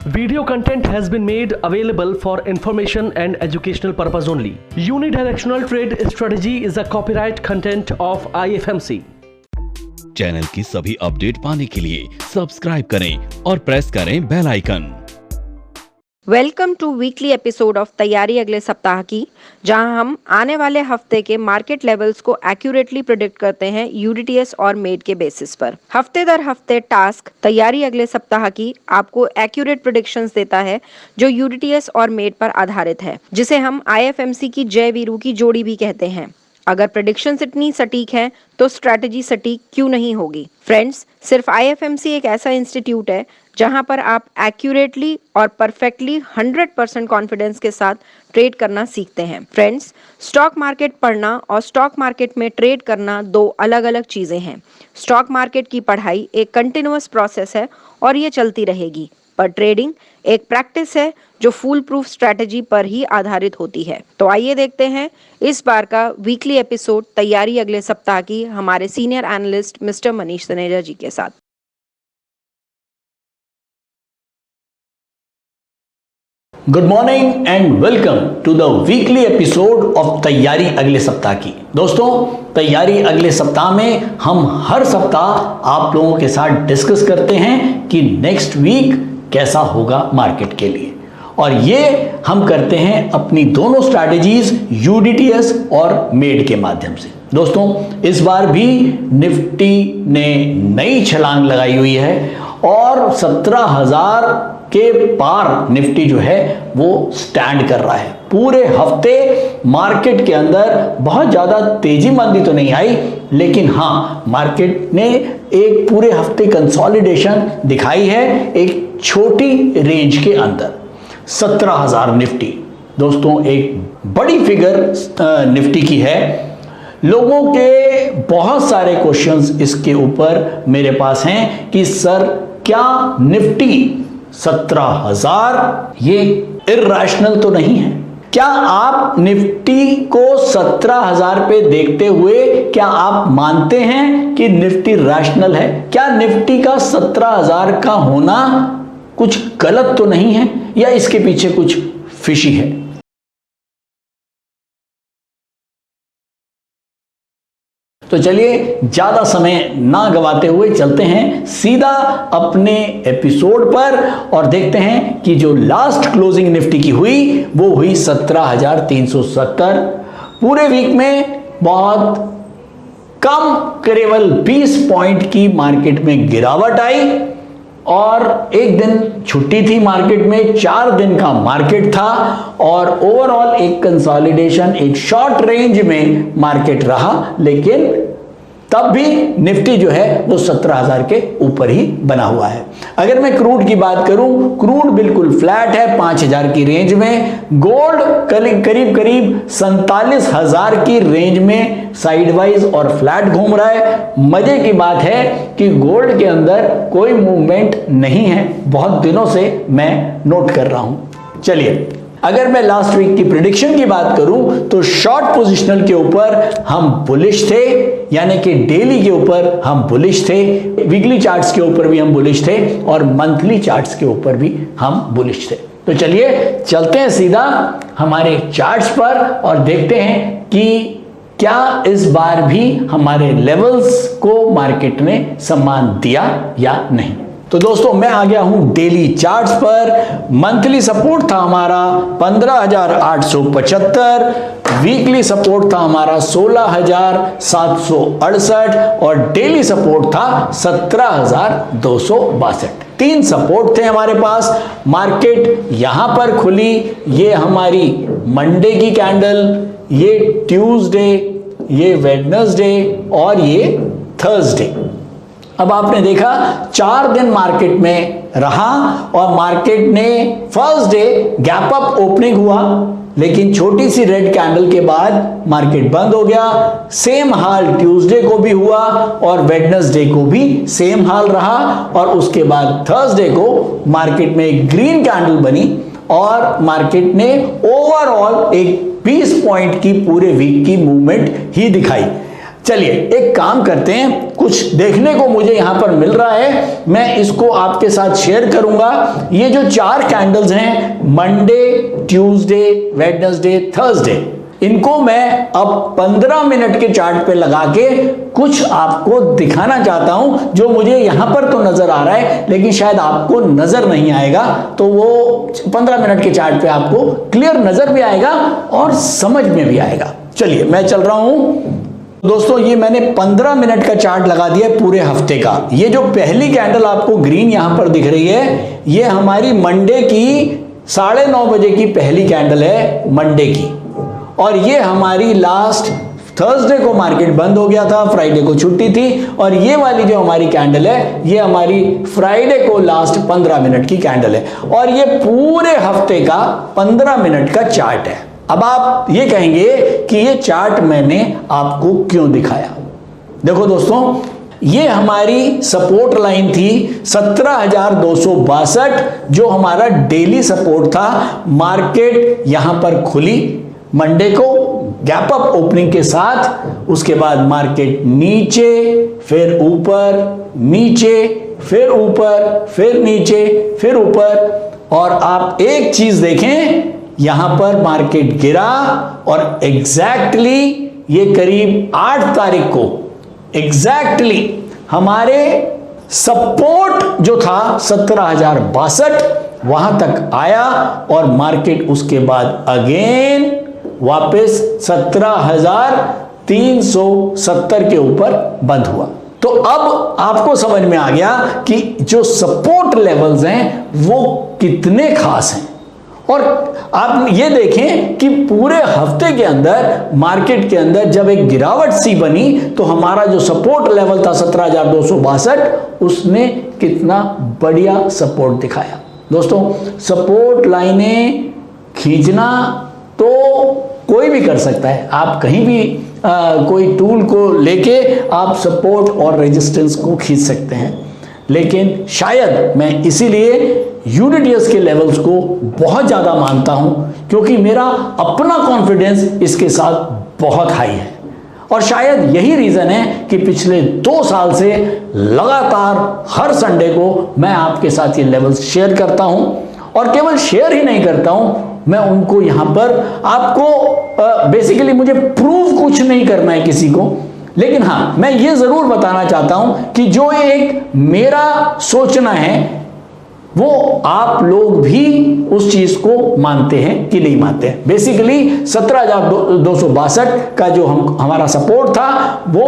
Video content has been made available for information and educational purpose only. Unidirectional trade strategy is a copyright content of IFMC. Channel की सभी update पाने के लिए subscribe करें और press करें bell icon. Welcome to weekly episode of तैयारी अगले सप्ताह की, जहां हम आने वाले हफ्ते के मार्केट लेवल्स को एक्यूरेटली प्रिडिक्ट करते हैं यूडीटीएस और मेड के बेसिस पर। हफ्ते दर हफ्ते टास्क तैयारी अगले सप्ताह की आपको एक्यूरेट प्रिडिक्शंस देता है जो यूडीटीएस और मेड पर आधारित है, जिसे हम आईएफएमसी की जय वीरू की जोड़ी भी कहते हैं। अगर प्रेडिक्शंस इतनी सटीक हैं तो स्ट्रैटेजी सटीक क्यों नहीं होगी। फ्रेंड्स, सिर्फ आईएफएमसी एक ऐसा इंस्टीट्यूट है जहां पर आप एक्यूरेटली और परफेक्टली 100% कॉन्फिडेंस के साथ ट्रेड करना सीखते हैं। फ्रेंड्स, स्टॉक मार्केट पढ़ना और स्टॉक मार्केट में ट्रेड करना दो अलग अलग चीज़ें हैं। स्टॉक मार्केट की पढ़ाई एक कंटिन्यूअस प्रोसेस है और ये चलती रहेगी, पर ट्रेडिंग एक प्रैक्टिस है जो फूल प्रूफ स्ट्रैटेजी पर ही आधारित होती है। तो आइए देखते हैं इस बार का वीकली एपिसोड तैयारी अगले सप्ताह की हमारे senior analyst mister Manish Taneja ji के साथ। Good morning and welcome to the weekly episode of तैयारी अगले सप्ताह की। दोस्तों, तैयारी अगले सप्ताह में हम हर सप्ताह आप लोगों के साथ डिस्कस करते हैं कि नेक्स्ट वीक कैसा होगा मार्केट के लिए, और ये हम करते हैं अपनी दोनों स्ट्रैटेजीज यूडीटीएस और मेड के माध्यम से। दोस्तों, इस बार भी निफ्टी ने नई छलांग लगाई हुई है और 17,000 के पार निफ्टी जो है वो स्टैंड कर रहा है। पूरे हफ्ते मार्केट के अंदर बहुत ज़्यादा तेजी मंदी तो नहीं आई, लेकिन हाँ, मार्केट ने एक पूरे हफ्ते कंसोलिडेशन दिखाई है एक छोटी रेंज के अंदर। 17,000 निफ्टी दोस्तों एक बड़ी फिगर निफ्टी की है। लोगों के बहुत सारे क्वेश्चंस इसके ऊपर मेरे पास हैं कि सर, क्या निफ्टी 17,000 ये इर्रेशनल तो नहीं है? क्या आप निफ्टी को 17,000 पे देखते हुए क्या आप मानते हैं कि निफ्टी रैशनल है? क्या निफ्टी का 17,000 का होना कुछ गलत तो नहीं है, या इसके पीछे कुछ फिशी है? तो चलिए ज्यादा समय ना गवाते हुए चलते हैं सीधा अपने एपिसोड पर और देखते हैं कि जो लास्ट क्लोजिंग निफ्टी की हुई वो हुई 17,370। पूरे वीक में बहुत कम, केवल 20 पॉइंट की मार्केट में गिरावट आई और एक दिन छुट्टी थी मार्केट में, 4 दिन का मार्केट था और ओवरऑल एक कंसोलिडेशन, एक शॉर्ट रेंज में मार्केट रहा, लेकिन तब भी निफ्टी जो है वो 17,000 के ऊपर ही बना हुआ है। अगर मैं क्रूड की बात करूं, क्रूड बिल्कुल फ्लैट है 5,000 की रेंज में। गोल्ड करीब करीब 47,000 की रेंज में साइडवाइज और फ्लैट घूम रहा है। मजे की बात है कि गोल्ड के अंदर कोई मूवमेंट नहीं है, बहुत दिनों से मैं नोट कर रहा हूं। चलिए, अगर मैं लास्ट वीक की प्रेडिक्शन की बात करूं तो शॉर्ट पोजिशनल के ऊपर हम बुलिश थे, यानी कि डेली के ऊपर हम बुलिश थे, वीकली चार्ट्स के ऊपर भी हम बुलिश थे और मंथली चार्ट्स के ऊपर भी हम बुलिश थे। तो चलिए चलते हैं सीधा हमारे चार्ट्स पर और देखते हैं कि क्या इस बार भी हमारे लेवल्स को मार्केट ने सम्मान दिया या नहीं। तो दोस्तों, मैं आ गया हूं डेली चार्ट्स पर। मंथली सपोर्ट था हमारा 15,875, वीकली सपोर्ट था हमारा 16,768 और डेली सपोर्ट था 17,262। 3 सपोर्ट थे हमारे पास। मार्केट यहां पर खुली, ये हमारी मंडे की कैंडल, ये ट्यूसडे, ये वेडनेसडे और ये थर्सडे। अब आपने देखा 4 दिन मार्केट में रहा और मार्केट ने first day gap up opening हुआ, लेकिन छोटी सी रेड कैंडल के बाद मार्केट बंद हो गया। सेम हाल ट्यूसडे को भी हुआ और वेडनेसडे को भी सेम हाल रहा और उसके बाद थर्सडे को मार्केट में एक ग्रीन कैंडल बनी और मार्केट ने ओवरऑल एक 20 पॉइंट की पूरे वीक की मूवमेंट ही दिखाई। चलिए एक काम करते हैं, कुछ देखने को मुझे यहां पर मिल रहा है, मैं इसको आपके साथ शेयर करूंगा। ये जो 4 कैंडल्स हैं, मंडे, ट्यूसडे, वेडनेसडे, थर्सडे, इनको मैं अब 15 मिनट के चार्ट पे लगा के कुछ आपको दिखाना चाहता हूं, जो मुझे यहां पर तो नजर आ रहा है लेकिन शायद आपको नजर नहीं आएगा। तो वो 15 मिनट के चार्ट पे आपको क्लियर नजर भी आएगा और समझ में भी आएगा। चलिए मैं चल रहा हूं दोस्तों, ये मैंने 15 मिनट का चार्ट लगा दिया पूरे हफ्ते का। ये जो पहली कैंडल आपको ग्रीन यहां पर दिख रही है, ये हमारी मंडे की 9:30 बजे की पहली कैंडल है, मंडे की। और ये हमारी लास्ट थर्सडे को मार्केट बंद हो गया था, फ्राइडे को छुट्टी थी। और ये वाली जो हमारी कैंडल है, ये हमारी फ्राइडे को लास्ट 15 मिनट की कैंडल है। और ये पूरे हफ्ते का 15 मिनट का चार्ट है। अब आप ये कहेंगे कि ये चार्ट मैंने आपको क्यों दिखाया। देखो दोस्तों, ये हमारी सपोर्ट लाइन थी 17,262, जो हमारा डेली सपोर्ट था। मार्केट यहां पर खुली मंडे को गैप अप ओपनिंग के साथ, उसके बाद मार्केट नीचे, फिर ऊपर, नीचे, फिर ऊपर, फिर नीचे, फिर ऊपर। और आप एक चीज देखें, यहां पर मार्केट गिरा और एग्जैक्टली ये करीब 8 तारीख को एग्जैक्टली हमारे सपोर्ट जो था 17,062 वहां तक आया और मार्केट उसके बाद अगेन वापस 17,370 के ऊपर बंद हुआ। तो अब आपको समझ में आ गया कि जो सपोर्ट लेवल्स हैं वो कितने खास हैं। और आप ये देखें कि पूरे हफ्ते के अंदर मार्केट के अंदर जब एक गिरावट सी बनी तो हमारा जो सपोर्ट लेवल था 17,262, उसने कितना बढ़िया सपोर्ट दिखाया। दोस्तों, सपोर्ट लाइनें खींचना तो कोई भी कर सकता है। आप कहीं भी कोई टूल को लेके आप सपोर्ट और रेजिस्टेंस को खींच सकते हैं, लेकिन शायद मैं इसीलिए यूनिटीएस के लेवल्स को बहुत ज़्यादा मानता हूं, क्योंकि मेरा अपना कॉन्फिडेंस इसके साथ बहुत हाई है। और शायद यही रीज़न है कि पिछले 2 साल से लगातार हर संडे को मैं आपके साथ ये लेवल्स शेयर करता हूं। और केवल शेयर ही नहीं करता हूं, मैं उनको यहां पर आपको बेसिकली मुझे प्रूव कुछ नहीं करना है किसी को, लेकिन हाँ मैं ये जरूर बताना चाहता हूं कि जो एक मेरा सोचना है वो आप लोग भी उस चीज को मानते हैं कि नहीं मानते हैं। बेसिकली 17,262 का जो हमारा सपोर्ट था वो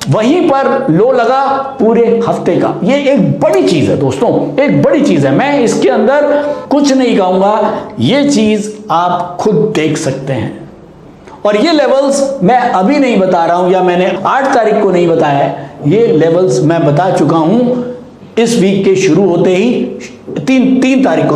वहीं पर लो लगा पूरे हफ्ते का। ये एक बड़ी चीज है दोस्तों, एक बड़ी चीज है। मैं इसके अंदर कुछ नहीं कहूंगा, ये चीज आप खुद देख सकते हैं। और ये लेवल्स मैं अभी नहीं बता रहा हूं, या मैंने 8 तारीख को नहीं बताया है, ये लेवल्स मैं बता चुका हूं इस वीक के शुरू होते ही 3 तारीख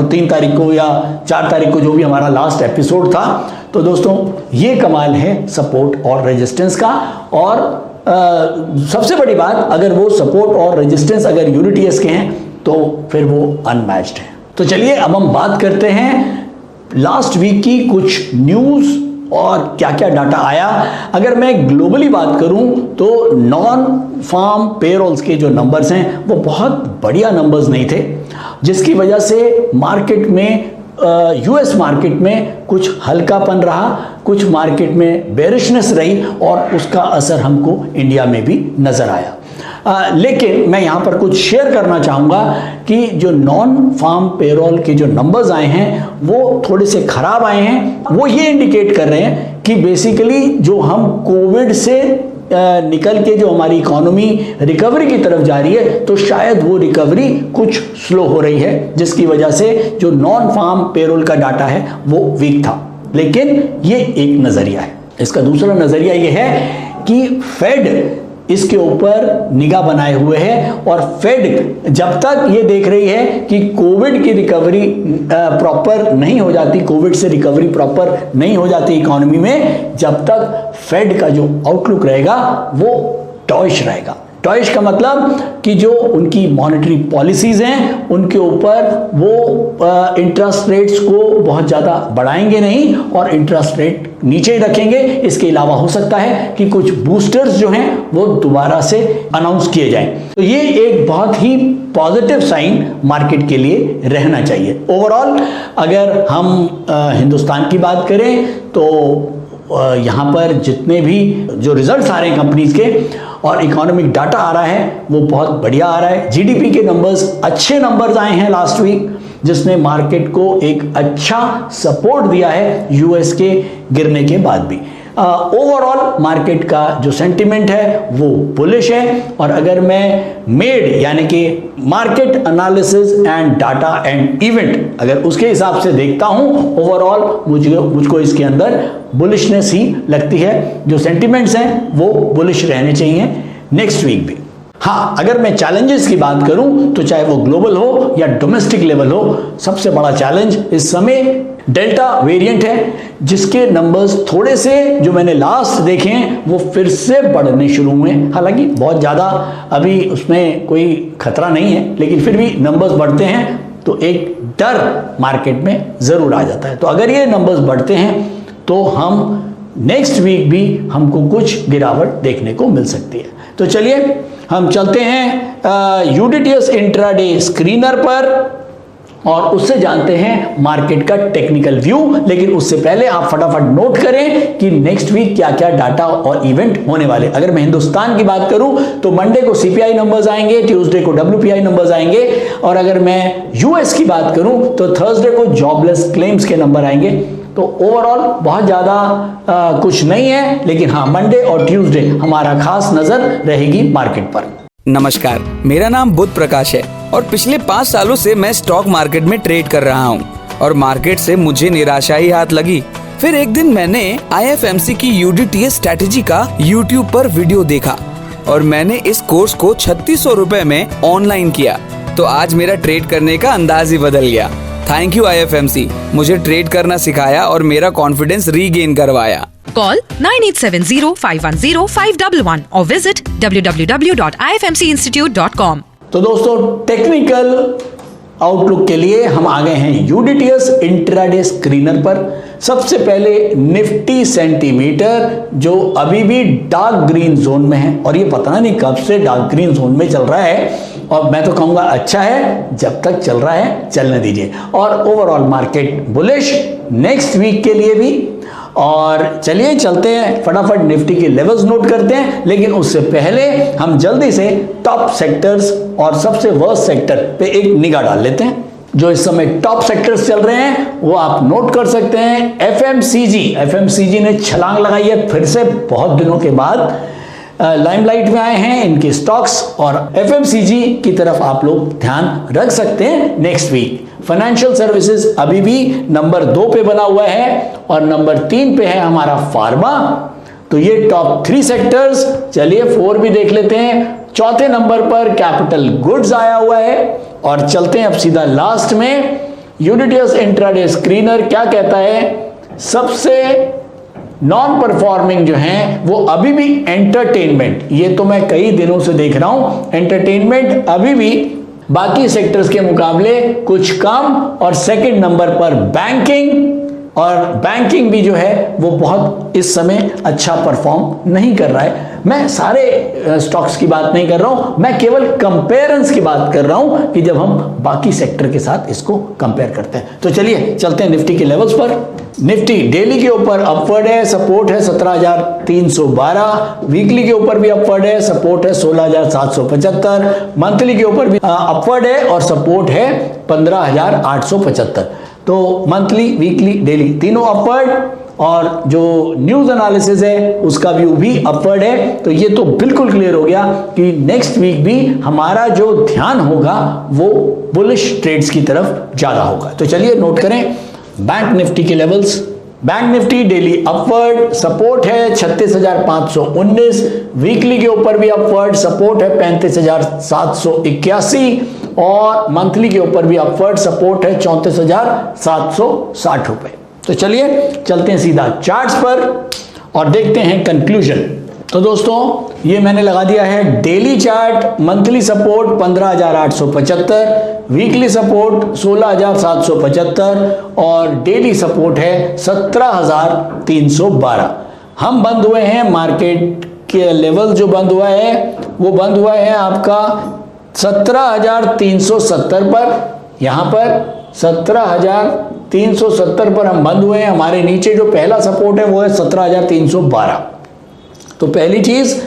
को या 4 तारीख को, जो भी हमारा लास्ट एपिसोड था। तो दोस्तों, ये कमाल है सपोर्ट और रेजिस्टेंस का। और सबसे बड़ी बात, अगर वो सपोर्ट और रेजिस्टेंस अगर यूनिटीएस के हैं तो फिर वो अनमैच्ड है। तो चलिए अब हम बात करते हैं लास्ट वीक की कुछ न्यूज़ और क्या क्या डाटा आया। अगर मैं ग्लोबली बात करूं तो नॉन फार्म पेरोल्स के जो नंबर्स हैं वो बहुत बढ़िया नंबर्स नहीं थे, जिसकी वजह से मार्केट में यूएस मार्केट में कुछ हल्कापन रहा, कुछ मार्केट में बेरिशनेस रही और उसका असर हमको इंडिया में भी नजर आया। लेकिन मैं यहाँ पर कुछ शेयर करना चाहूँगा कि जो नॉन फार्म पेरोल के जो नंबर्स आए हैं वो थोड़े से खराब आए हैं। वो ये इंडिकेट कर रहे हैं कि बेसिकली जो हम कोविड से निकल के जो हमारी इकोनॉमी रिकवरी की तरफ जा रही है, तो शायद वो रिकवरी कुछ स्लो हो रही है, जिसकी वजह से जो नॉन फार्म पेरोल का डाटा है वो वीक था। लेकिन ये एक नज़रिया है। इसका दूसरा नज़रिया ये है कि फेड इसके ऊपर निगाह बनाए हुए है और फेड जब तक ये देख रही है कि कोविड की रिकवरी प्रॉपर नहीं हो जाती, कोविड से रिकवरी प्रॉपर नहीं हो जाती इकोनॉमी में, जब तक फेड का जो आउटलुक रहेगा वो डॉइश रहेगा। डॉइश का मतलब कि जो उनकी मॉनेटरी पॉलिसीज हैं उनके ऊपर वो इंटरेस्ट रेट्स को बहुत ज़्यादा बढ़ाएंगे नहीं और इंटरेस्ट रेट नीचे ही रखेंगे। इसके अलावा हो सकता है कि कुछ बूस्टर्स जो हैं वो दोबारा से अनाउंस किए जाएं। तो ये एक बहुत ही पॉजिटिव साइन मार्केट के लिए रहना चाहिए। ओवरऑल अगर हम हिंदुस्तान की बात करें तो यहाँ पर जितने भी जो रिजल्ट्स आ रहे हैं कंपनीज के और इकोनॉमिक डाटा आ रहा है वो बहुत बढ़िया आ रहा है। जीडीपी के नंबर्स, अच्छे नंबर्स आए हैं लास्ट वीक, जिसने मार्केट को एक अच्छा सपोर्ट दिया है यूएस के गिरने के बाद भी। ओवरऑल मार्केट का जो सेंटिमेंट है वो बुलिश है। और अगर मैं मेड यानी कि market analysis and data and event अगर उसके हिसाब से देखता हूं, ओवरऑल मुझको इसके अंदर बुलिशनेस ही लगती है। जो सेंटिमेंट्स हैं वो बुलिश रहने चाहिए नेक्स्ट वीक भी। हाँ, अगर मैं चैलेंजेस की बात करूं तो चाहे वो ग्लोबल हो या डोमेस्टिक लेवल हो, सबसे बड़ा चैलेंज इस समय डेल्टा वेरिएंट है, जिसके नंबर्स थोड़े से जो मैंने लास्ट देखे हैं वो फिर से बढ़ने शुरू हुए। हालांकि बहुत ज़्यादा अभी उसमें कोई खतरा नहीं है, लेकिन फिर भी नंबर्स बढ़ते हैं तो एक डर मार्केट में ज़रूर आ जाता है। तो अगर ये नंबर्स बढ़ते हैं तो हम नेक्स्ट वीक भी हमको कुछ गिरावट देखने को मिल सकती है। तो चलिए हम चलते हैं यूडीटीएस इंट्राडे स्क्रीनर पर और उससे जानते हैं मार्केट का टेक्निकल व्यू। लेकिन उससे पहले आप फटाफट नोट करें कि नेक्स्ट वीक क्या क्या डाटा और इवेंट होने वाले। अगर मैं हिंदुस्तान की बात करूं तो मंडे को सीपीआई नंबर्स आएंगे, ट्यूसडे को डब्ल्यूपीआई नंबर्स आएंगे, और अगर मैं यूएस की बात करूं तो थर्सडे को जॉबलेस क्लेम्स के नंबर आएंगे। तो ओवरऑल बहुत ज़्यादा कुछ नहीं है, लेकिन हाँ, मंडे और ट्यूसडे हमारा खास नजर रहेगी मार्केट पर। नमस्कार, मेरा नाम बुध प्रकाश है और पिछले 5 सालों से मैं स्टॉक मार्केट में ट्रेड कर रहा हूँ और मार्केट से मुझे निराशा ही हाथ लगी। फिर एक दिन मैंने IFMC की यूडीटीएस स्ट्रैटेजी का YouTube पर वीडियो देखा और मैंने इस कोर्स को 3600 रुपए में ऑनलाइन किया। तो आज मेरा ट्रेड करने का अंदाज ही बदल गया। थैंक यू IFMC, मुझे ट्रेड करना सिखाया और मेरा कॉन्फिडेंस रीगेन करवाया। Call 9870-510-511 or visit www.ifmcinstitute.com. तो दोस्तों, टेक्निकल आउटलुक के लिए हम आ गए हैं यूडीटीएस इंट्राडे स्क्रीनर पर। सबसे पहले निफ्टी सेंटीमीटर जो अभी भी डार्क ग्रीन जोन में है, और ये पता नहीं कब से डार्क ग्रीन जोन में चल रहा है, और मैं तो कहूंगा अच्छा है, जब तक चल रहा है चलने दीजिए। और overall market bullish next week के लिए भी। और चलिए चलते हैं, फटाफट निफ्टी के लेवल्स नोट करते हैं। लेकिन उससे पहले हम जल्दी से टॉप सेक्टर्स और सबसे वर्स्ट सेक्टर पे एक निगाह डाल लेते हैं। जो इस समय टॉप सेक्टर्स चल रहे हैं वो आप नोट कर सकते हैं। एफएमसीजी ने छलांग लगाई है, फिर से बहुत दिनों के बाद लाइमलाइट में आए हैं इनके स्टॉक्स, और एफएमसीजी की तरफ आप लोग ध्यान रख सकते हैं नेक्स्ट वीक। फाइनेंशियल सर्विसेज अभी भी नंबर 2 पे बना हुआ है और नंबर 3 पे है हमारा फार्मा। तो ये टॉप 3 सेक्टर्स। चलिए 4 भी देख लेते हैं। चौथे नंबर पर कैपिटल गुड्स आया हुआ है। और चलते हैं अब सीधा लास्ट में। यूडीटीएस इंट्राडे स्क्रीनर क्या कहता है? सबसे नॉन परफॉर्मिंग जो हैं वो अभी भी एंटरटेनमेंट। ये तो मैं कई दिनों से देख रहा हूं, एंटरटेनमेंट अभी भी बाकी सेक्टर्स के मुकाबले कुछ कम। और सेकंड नंबर पर बैंकिंग, और बैंकिंग भी जो है वो बहुत इस समय अच्छा परफॉर्म नहीं कर रहा है। मैं सारे स्टॉक्स की बात नहीं कर रहा हूं, मैं केवल कंपेरेंस की बात कर रहा हूं कि जब हम बाकी सेक्टर के साथ इसको कंपेयर करते हैं। तो चलिए चलते हैं निफ्टी के लेवल्स पर। निफ्टी डेली के ऊपर अपवर्ड है, सपोर्ट है 17,312। वीकली के ऊपर भी अपवर्ड है, सपोर्ट है 16,775। मंथली के ऊपर भी अपवर्ड है और सपोर्ट है 15,875। तो मंथली, वीकली, डेली तीनों अपवर्ड, और जो न्यूज एनालिसिस है उसका व्यू भी अपवर्ड है। तो ये तो बिल्कुल क्लियर हो गया कि नेक्स्ट वीक भी हमारा जो ध्यान होगा वो बुलिश ट्रेड्स की तरफ ज्यादा होगा। तो चलिए नोट करें बैंक निफ्टी के levels. Bank Nifty daily upward, support है 36,519। वीकली के ऊपर भी अपवर्ड, सपोर्ट है 35,781। और मंथली के ऊपर भी अपवर्ड, सपोर्ट है 34,760 रुपए। तो चलिए चलते हैं सीधा चार्ट्स पर और देखते हैं कंक्लूजन। तो दोस्तों ये मैंने लगा दिया है daily chart. Monthly support 15,875, weekly support 16,775 और डेली सपोर्ट है 17,312। हम बंद हुए हैं, मार्केट के लेवल जो बंद हुआ है वो बंद हुआ है आपका 17,370 पर। यहां पर 17,370 पर हम बंद हुए हैं। हमारे नीचे जो पहला सपोर्ट है वो है 17,312। तो पहली चीज,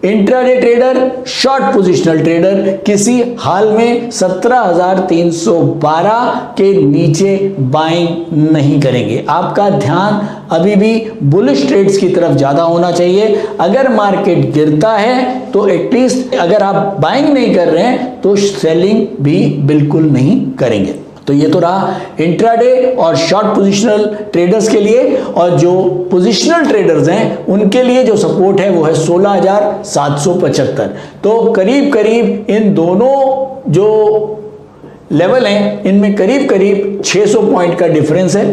intraday trader, short positional trader किसी हाल में 17,312 के नीचे बाइंग नहीं करेंगे। आपका ध्यान अभी भी बुलिश ट्रेड्स की तरफ ज्यादा होना चाहिए। अगर मार्केट गिरता है तो एटलीस्ट अगर आप बाइंग नहीं कर रहे हैं तो सेलिंग भी बिल्कुल नहीं करेंगे। तो ये तो रहा इंट्राडे और शॉर्ट पोजिशनल ट्रेडर्स के लिए। और जो पोजिशनल ट्रेडर्स हैं उनके लिए जो सपोर्ट है वो है 16,775। तो करीब करीब इन दोनों जो लेवल हैं इनमें करीब करीब 600 पॉइंट का डिफरेंस है।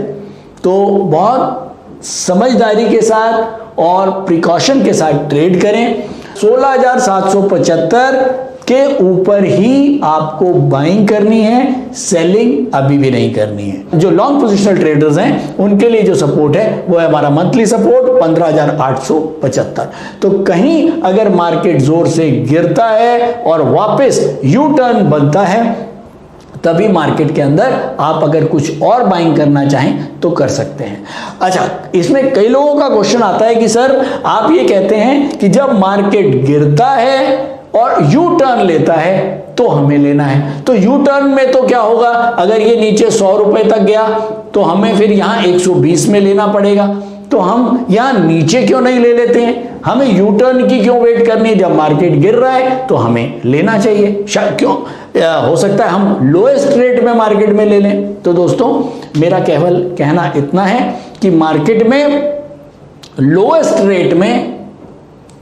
तो बहुत समझदारी के साथ और प्रिकॉशन के साथ ट्रेड करें। 16,775 के ऊपर ही आपको बाइंग करनी है, सेलिंग अभी भी नहीं करनी है। जो लॉन्ग पोजिशनल ट्रेडर्स हैं उनके लिए जो सपोर्ट है वो है हमारा मंथली सपोर्ट 15,875। तो कहीं अगर मार्केट जोर से गिरता है और वापस यू टर्न बनता है तभी मार्केट के अंदर आप अगर कुछ और बाइंग करना चाहें तो कर सकते हैं। अच्छा, इसमें कई लोगों का क्वेश्चन आता है कि सर आप ये कहते हैं कि जब मार्केट गिरता है और यू टर्न लेता है तो हमें लेना है। तो यू टर्न में तो क्या होगा, अगर ये नीचे 100 रुपए तक गया तो हमें फिर यहां 120 में लेना पड़ेगा। तो हम यहां नीचे क्यों नहीं ले लेते हैं? हमें यू टर्न की क्यों वेट करनी है? जब मार्केट गिर रहा है तो हमें लेना चाहिए। क्यों हो सकता है हम लोएस्ट रेट में मार्केट में ले लें। तो दोस्तों मेरा केवल कहना इतना है कि मार्केट में लोएस्ट रेट में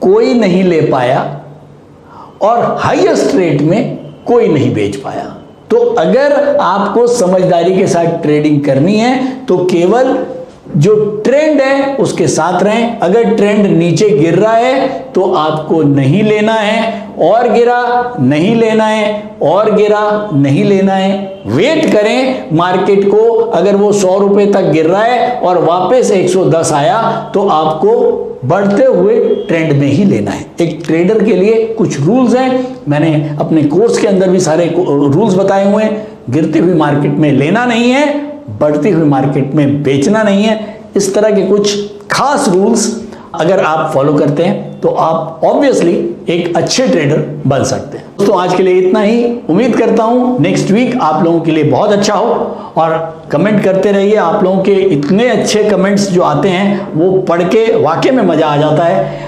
कोई नहीं ले पाया और हाईएस्ट रेट में कोई नहीं बेच पाया। तो अगर आपको समझदारी के साथ ट्रेडिंग करनी है तो केवल जो ट्रेंड है उसके साथ रहें। अगर ट्रेंड नीचे गिर रहा है तो आपको नहीं लेना है, और गिरा नहीं लेना है, और गिरा नहीं लेना है। वेट करें मार्केट को। अगर वो 100 रुपए तक गिर रहा है और वापस 110 आया तो आपको बढ़ते हुए ट्रेंड में ही लेना है। एक ट्रेडर के लिए कुछ रूल्स हैं, मैंने अपने कोर्स के अंदर भी सारे रूल्स बताए हुए हैं। गिरती हुई मार्केट में लेना नहीं है, बढ़ती हुई मार्केट में बेचना नहीं है। इस तरह के कुछ खास रूल्स अगर आप फॉलो करते हैं तो आप ऑब्वियसली एक अच्छे ट्रेडर बन सकते हैं। दोस्तों आज के लिए इतना ही। उम्मीद करता हूं नेक्स्ट वीक आप लोगों के लिए बहुत अच्छा हो और कमेंट करते रहिए। आप लोगों के इतने अच्छे कमेंट्स जो आते हैं वो पढ़ के वाकई में मजा आ जाता है।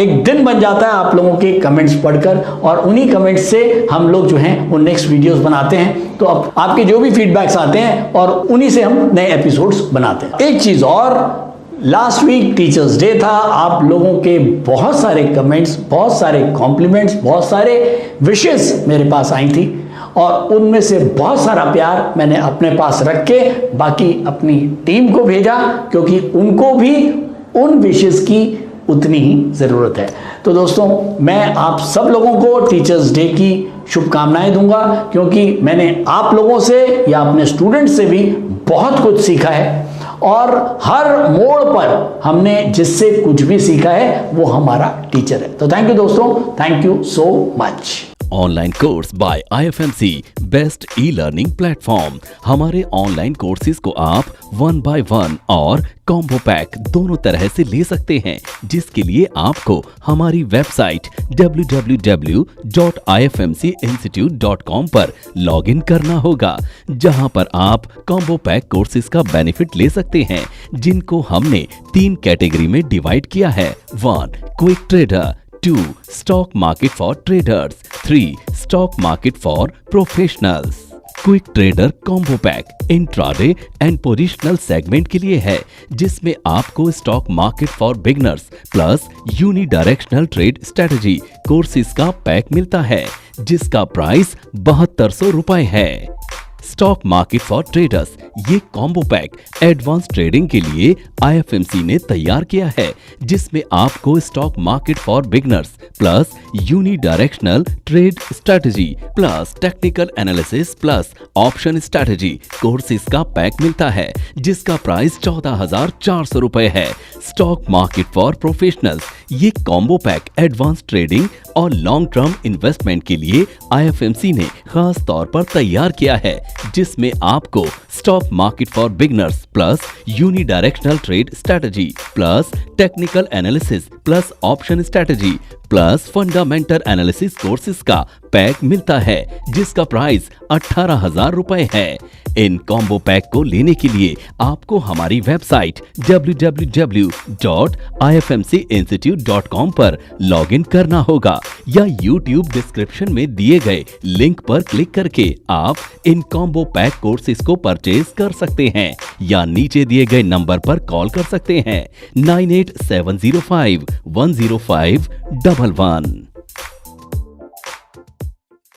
एक दिन बन जाता है आप लोगों के कमेंट्स पढ़कर, और उन्हीं कमेंट्स से हम लोग जो हैं वो नेक्स्ट वीडियोस बनाते हैं। तो अब आपके जो भी फीडबैक्स आते हैं और उन्हीं से हम नए एपिसोड्स बनाते हैं। एक चीज और, लास्ट वीक टीचर्स डे था। आप लोगों के बहुत सारे कमेंट्स, बहुत सारे कॉम्प्लीमेंट्स, बहुत सारे विशेस मेरे पास आई थी और उनमें से बहुत सारा प्यार मैंने अपने पास रख के बाकी अपनी टीम को भेजा, क्योंकि उनको भी उन विशेस की उतनी ही जरूरत है। तो दोस्तों मैं आप सब लोगों को टीचर्स डे की शुभकामनाएं दूंगा, क्योंकि मैंने आप लोगों से या अपने स्टूडेंट्स से भी बहुत कुछ सीखा है और हर मोड़ पर हमने जिससे कुछ भी सीखा है वो हमारा टीचर है। तो थैंक यू दोस्तों, thank you so much. Online course by IFMC best e learning platform. हमारे ऑनलाइन कोर्सेज को आप 1 by 1 और कॉम्बो पैक दोनों तरह से ले सकते हैं, जिसके लिए आपको हमारी वेबसाइट www.ifmcinstitute.com पर लॉगिन करना होगा, जहां पर आप कॉम्बो पैक कोर्सेज का बेनिफिट ले सकते हैं, जिनको हमने 3 कैटेगरी में डिवाइड किया है। 1 quick trader, 2 stock market for traders, 3 stock market for professionals. Quick trader combo pack intraday and positional segment के लिए है, जिसमें आपको stock market for beginners plus unidirectional trade strategy courses का पैक मिलता है, जिसका प्राइस 7200 रुपए है। स्टॉक मार्केट फॉर ट्रेडर्स ये कॉम्बो पैक एडवांस ट्रेडिंग के लिए IFMC ने तैयार किया है, जिसमें आपको stock market for beginners plus unidirectional trade strategy plus technical analysis plus option strategy courses का पैक मिलता है, जिसका प्राइस 14,400 रुपए है। स्टॉक मार्केट फॉर प्रोफेशनल्स ये कॉम्बो पैक एडवांस ट्रेडिंग और लॉन्ग टर्म इन्वेस्टमेंट के लिए IFMC ने खास तौर पर तैयार किया है, जिसमें आपको stock market for beginners plus unidirectional trade strategy plus technical analysis plus option strategy plus fundamental analysis courses का पैक मिलता है, जिसका प्राइस 18,000 रुपए है। इन कॉम्बो पैक को लेने के लिए आपको हमारी वेबसाइट www.ifmcinstitute.com पर लॉगिन करना होगा या YouTube डिस्क्रिप्शन में दिए गए लिंक पर क्लिक करके आप इन कॉम्बो पैक कोर्सेज को परचेज कर सकते हैं या नीचे दिए गए नंबर पर कॉल कर सकते हैं 9870510511।